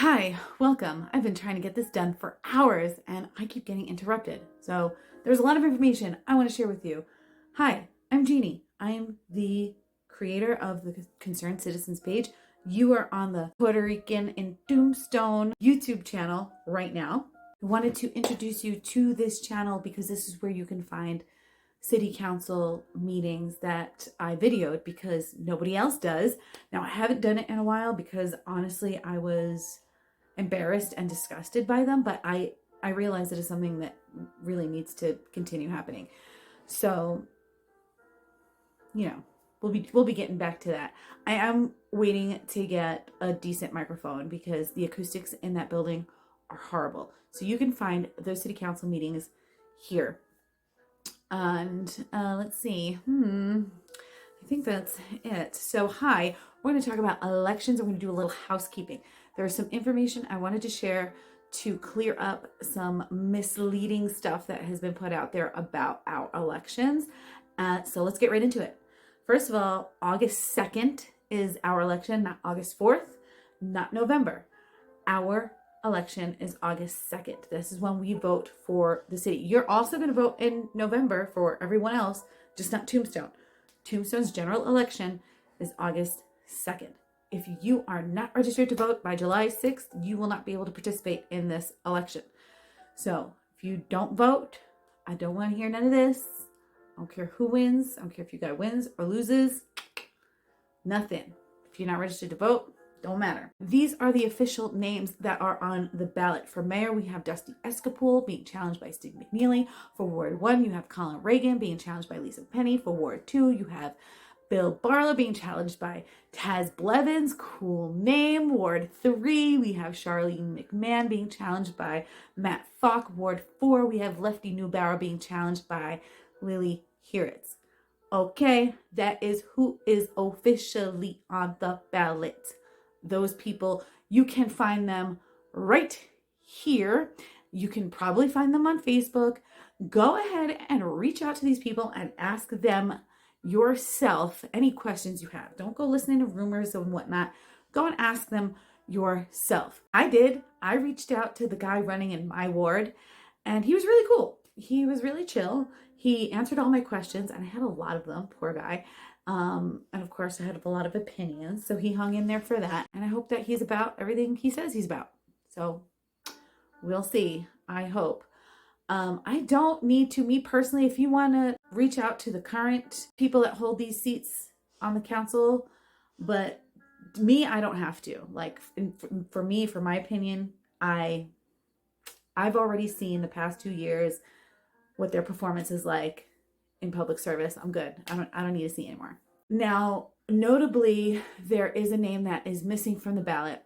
Hi, welcome. I've been trying to get this done for hours and I keep getting interrupted. So there's a lot of information I want to share with you. Hi, I'm Jeannie. I'm the creator of the Concerned Citizens page. You are on the Puerto Rican in Tombstone YouTube channel right now. I wanted to introduce you to this channel because this is where you can find city council meetings that I videoed because nobody else does. Now, I haven't done it in a while because honestly, I was embarrassed and disgusted by them, but I realize it is something that really needs to continue happening. So, we'll be getting back to that. I am waiting to get a decent microphone because the acoustics in that building are horrible. So you can find those city council meetings here. And let's see. I think that's it. So hi, we're going to talk about elections. We're going to do a little housekeeping. There's some information I wanted to share to clear up some misleading stuff that has been put out there about our elections. So let's get right into it. First of all, August 2nd is our election, not August 4th, not November. Our election is August 2nd. This is when we vote for the city. You're also going to vote in November for everyone else, just not Tombstone. Tombstone's general election is August 2nd. If you are not registered to vote by July 6th, you will not be able to participate in this election. So if you don't vote, I don't want to hear none of this. I don't care who wins. I don't care if you guy wins or loses. Nothing. If you're not registered to vote, don't matter. These are the official names that are on the ballot. For mayor, we have Dusty Escapole being challenged by Steve McNeely. For Ward 1, you have Colin Reagan being challenged by Lisa Penny. For Ward 2, you have Bill Barlow being challenged by Taz Blevins. Cool name. Ward 3, we have Charlene McMahon being challenged by Matt Falk. Ward 4, we have Lefty Newbauer being challenged by Lily Heritz. Okay, that is who is officially on the ballot. Those people, you can find them right here. You can probably find them on Facebook. Go ahead and reach out to these people and ask them yourself any questions you have. Don't go listening to rumors and whatnot. Go and ask them yourself. I did. I reached out to the guy running in my ward and he was really cool. He was really chill. He answered all my questions and I had a lot of them, poor guy. And of course I had a lot of opinions, so he hung in there for that. And I hope that he's about everything he says he's about. So we'll see, I hope. I don't need to, me personally, if you want to reach out to the current people that hold these seats on the council, but me, I don't have to. Like for me, for my opinion, I've already seen the past 2 years what their performance is like in public service. I'm good. I don't need to see anymore. Now, notably, there is a name that is missing from the ballot,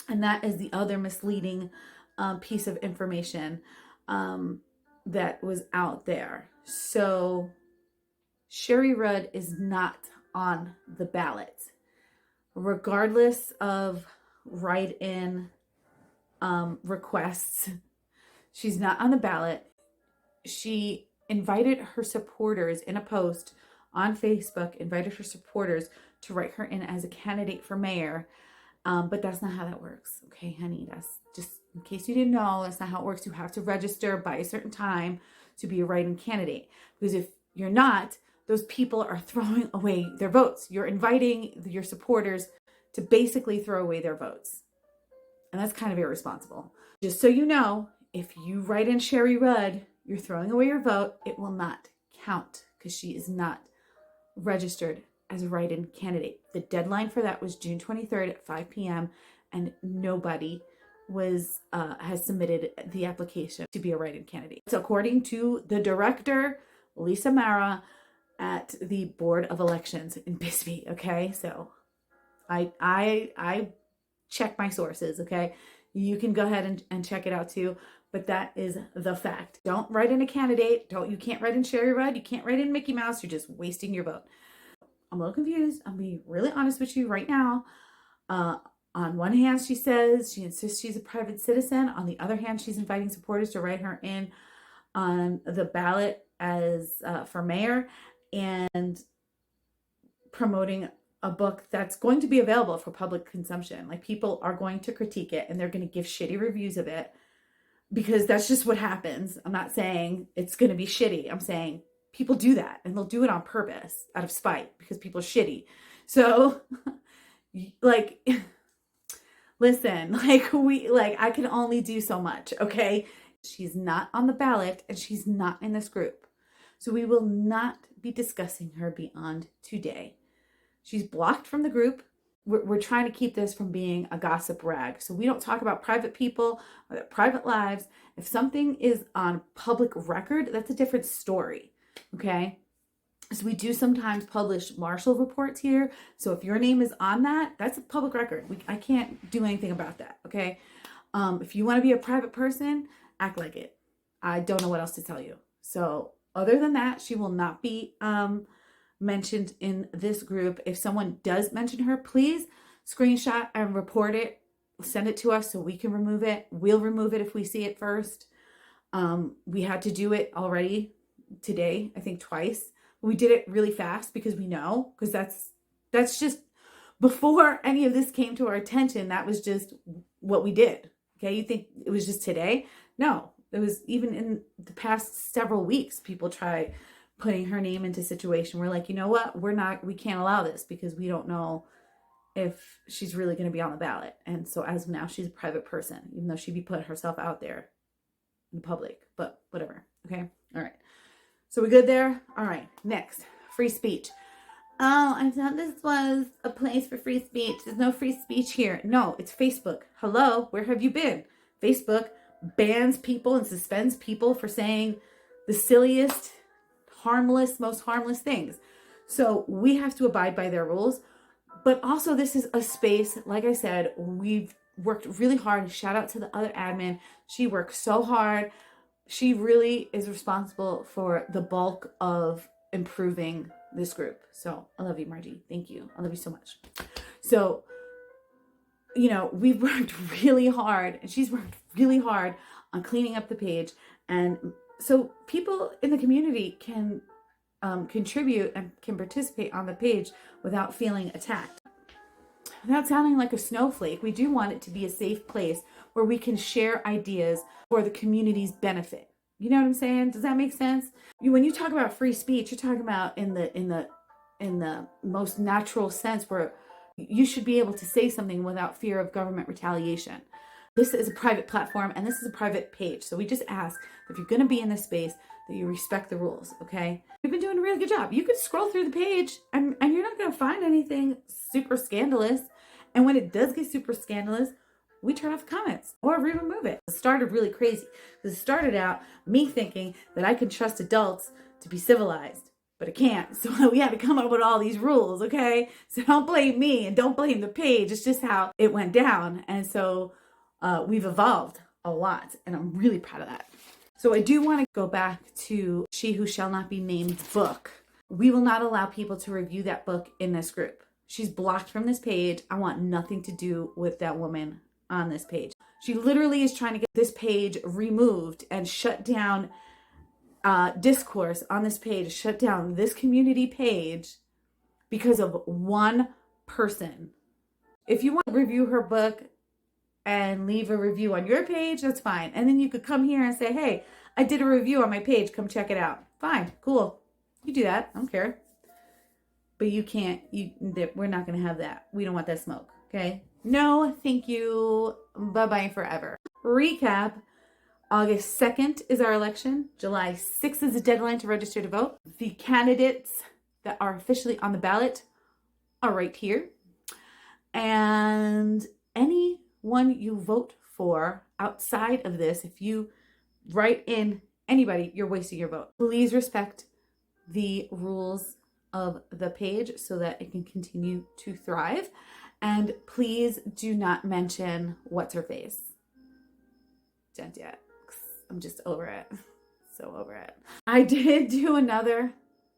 and that is the other misleading piece of information that was out there. So Sherry Rudd is not on the ballot. Regardless of write-in requests, she's not on the ballot. She invited her supporters in a post on Facebook, invited her supporters to write her in as a candidate for mayor. But that's not how that works. Okay, honey, that's just in case you didn't know, that's not how it works. You have to register by a certain time to be a write-in candidate. Because if you're not, those people are throwing away their votes. You're inviting your supporters to basically throw away their votes. And that's kind of irresponsible. Just so you know, if you write in Sherry Rudd, you're throwing away your vote. It will not count because she is not registered as a write-in candidate. The deadline for that was June 23rd at 5 p.m. and nobody has submitted the application to be a write-in candidate. So according to the director, Lisa Mara, at the Board of Elections in Bisbee. Okay, so I check my sources. Okay, you can go ahead and check it out too. But that is the fact. Don't write in a candidate. You can't write in Sherry Rudd. You can't write in Mickey Mouse. You're just wasting your vote. I'm a little confused. I'm being really honest with you right now. On one hand, she insists she's a private citizen. On the other hand, she's inviting supporters to write her in on the ballot as for mayor and promoting a book that's going to be available for public consumption. Like, people are going to critique it and they're going to give shitty reviews of it because that's just what happens. I'm not saying it's going to be shitty. I'm saying people do that, and they'll do it on purpose out of spite because people are shitty. So like, listen, like I can only do so much. Okay. She's not on the ballot and she's not in this group. So we will not be discussing her beyond today. She's blocked from the group. We're trying to keep this from being a gossip rag. So we don't talk about private people or their private lives. If something is on public record, that's a different story. Okay. So we do sometimes publish Marshall reports here. So if your name is on that, that's a public record. I can't do anything about that. Okay. If you want to be a private person, act like it. I don't know what else to tell you. So other than that, she will not be mentioned in this group. If someone does mention her, please screenshot and report it. Send it to us so we can remove it. We'll remove it if we see it first. We had to do it already today, I think twice. We did it really fast because we know, because that's just, before any of this came to our attention, that was just what we did. Okay, you think it was just today? No, it was even in the past several weeks. People try putting her name into a situation. We're like, you know what? We can't allow this because we don't know if she's really going to be on the ballot. And so as of now, she's a private person, even though she'd be put herself out there in public, but whatever. Okay. All right. So we good there? All right. Next, free speech. Oh, I thought this was a place for free speech. There's no free speech here. No, it's Facebook. Hello, where have you been? Facebook bans people and suspends people for saying the silliest, most harmless things. So we have to abide by their rules. But also, this is a space, like I said, we've worked really hard. Shout out to the other admin. She works so hard. She really is responsible for the bulk of improving this group. So I love you, Margie. Thank you. I love you so much. So, we've worked really hard, and she's worked really hard on cleaning up the page. And so people in the community can contribute and can participate on the page without feeling attacked. Without sounding like a snowflake, we do want it to be a safe place where we can share ideas for the community's benefit. You know what I'm saying? Does that make sense? When you talk about free speech, you're talking about in the most natural sense, where you should be able to say something without fear of government retaliation. This is a private platform and this is a private page. So we just ask that if you're going to be in this space, that you respect the rules, okay? We've been doing a really good job. You could scroll through the page and you're not going to find anything super scandalous. And when it does get super scandalous, we turn off the comments or we remove it. It started really crazy because it started out me thinking that I could trust adults to be civilized, but I can't. So we had to come up with all these rules, okay? So don't blame me and don't blame the page. It's just how it went down. And so we've evolved a lot, and I'm really proud of that. So I do want to go back to She Who Shall Not Be Named book. We will not allow people to review that book in this group. She's blocked from this page. I want nothing to do with that woman on this page. She literally is trying to get this page removed and shut down discourse on this page, shut down this community page because of one person. If you want to review her book and leave a review on your page, that's fine. And then you could come here and say, hey, I did a review on my page. Come check it out. Fine. Cool. You do that. I don't care. But you can't, we're not going to have that. We don't want that smoke. Okay. No, thank you. Bye-bye forever. Recap. August 2nd is our election. July 6th is the deadline to register to vote. The candidates that are officially on the ballot are right here. And anyone you vote for outside of this, if you write in anybody, you're wasting your vote. Please respect the rules of the page so that it can continue to thrive. And please do not mention what's her face. Don't yet. I'm just over it. So over it. I did do another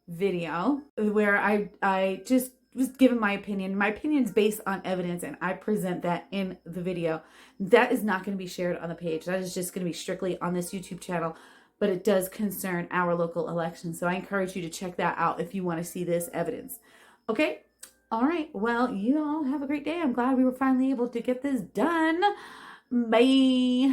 video where I just was given my opinion. My opinion is based on evidence, and I present that in the video. That is not going to be shared on the page. That is just going to be strictly on this YouTube channel, but it does concern our local election. So I encourage you to check that out if you want to see this evidence. Okay? All right. Well, you all have a great day. I'm glad we were finally able to get this done. Bye.